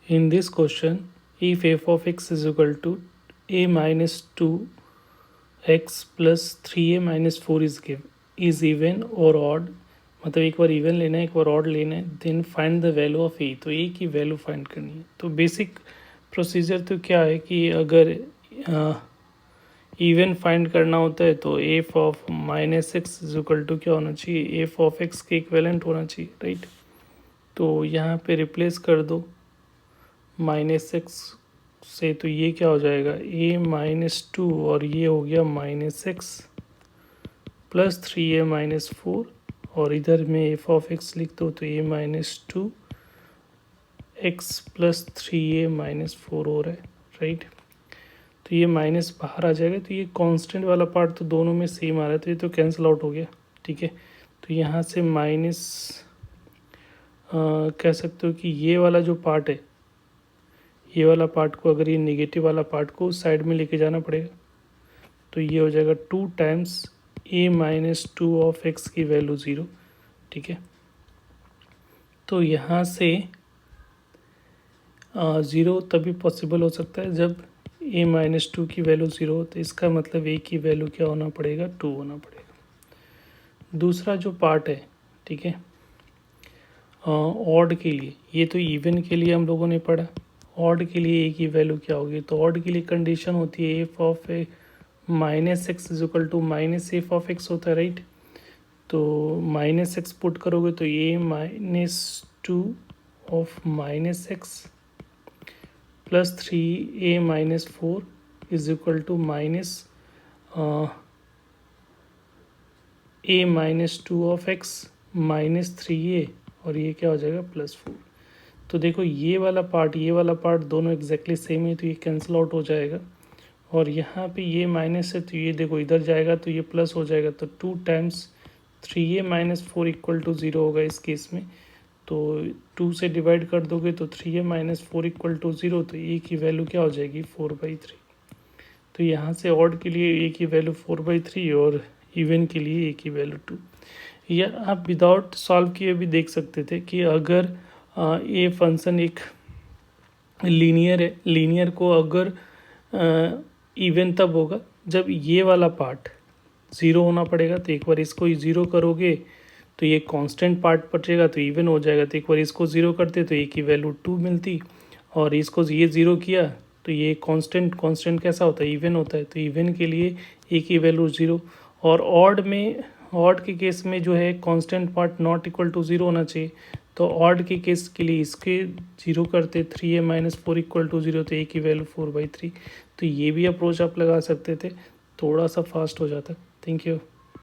In this question, if f of x is equal to a minus 2x plus 3a minus 4 is even or odd, मतलब एक बार even लेना है एक बार odd लेना है, then find the value of A, तो A की value find करनी है। तो बेसिक प्रोसीजर तो क्या है कि अगर इवन फाइंड करना होता है तो f of minus x is equal to क्या होना चाहिए, एफ ऑफ एक्स के इक्विवेलेंट होना चाहिए, राइट। तो यहाँ पे रिप्लेस कर दो माइनस एक्स से, तो ये क्या हो जाएगा a माइनस 2 और ये हो गया minus X plus 3a minus 4, और इधर में एफ ऑफ एक्स लिख दो तो a minus 2 x plus 3a minus 4 हो रहा है, राइट। तो ये माइनस बाहर आ जाएगा, तो ये कांस्टेंट वाला पार्ट तो दोनों में सेम आ रहा है, तो ये तो कैंसिल आउट हो गया, ठीक है। तो यहाँ से माइनस कह सकते हो कि ये वाला जो पार्ट है, ये वाला पार्ट को अगर ये नेगेटिव वाला पार्ट को साइड में लेके जाना पड़ेगा, तो ये हो जाएगा 2 times a minus 2 of x की वैल्यू 0, ठीक है। तो यहाँ से 0 तभी पॉसिबल हो सकता है जब a माइनस 2 की वैल्यू 0 हो, तो इसका मतलब a की वैल्यू क्या होना पड़ेगा, 2 होना पड़ेगा। दूसरा जो पार्ट है, ठीक है, ऑड के लिए, ये तो इवन के लिए हम लोगों ने पढ़ा, ऑड के लिए a की वैल्यू क्या होगी, तो ऑड के लिए कंडीशन होती है F of A minus x is equal to minus F of X होता है, राइट। तो माइनस एक्स पुट करोगे तो A minus 2 of minus X plus 3a minus 4 is equal to minus a minus 2 of X minus 3a, और ये क्या हो जाएगा प्लस 4। तो देखो ये वाला पार्ट दोनों एग्जैक्टली सेम है, तो ये कैंसिल आउट हो जाएगा, और यहाँ पे ये माइनस है तो ये देखो इधर जाएगा तो ये प्लस हो जाएगा, तो 2 times 3a minus 4 equal to 0 होगा इस केस में। तो 2 से डिवाइड कर दोगे तो 3a माइनस 4 इक्वल टू 0, तो a की वैल्यू क्या हो जाएगी 4/3। तो यहाँ से ऑड के लिए a की वैल्यू 4/3 और इवन के लिए a की वैल्यू 2। या आप विदाउट सॉल्व किए भी देख सकते थे कि अगर ये फंक्शन एक लीनियर है, लीनियर को अगर इवन तब होगा जब ये वाला पार्ट 0 होना पड़ेगा, तो एक बार इसको 0 करोगे तो ये कांस्टेंट पार्ट बचेगा तो इवन हो जाएगा, तो एक बार इसको 0 करते तो ए की वैल्यू 2 मिलती, और इसको ये 0 किया तो ये कांस्टेंट कैसा होता है, इवन होता है, तो इवन के लिए ए की वैल्यू 0। और ऑड के केस में जो है constant part not equal to 0 होना चाहिए, तो ऑड के केस के लिए इसके 0 करते 3a माइनस 4 इक्वल टू 0, तो a की वैल्यू 4/3। तो ये भी अप्रोच आप लगा सकते थे, थोड़ा सा फास्ट हो जाता। Thank you.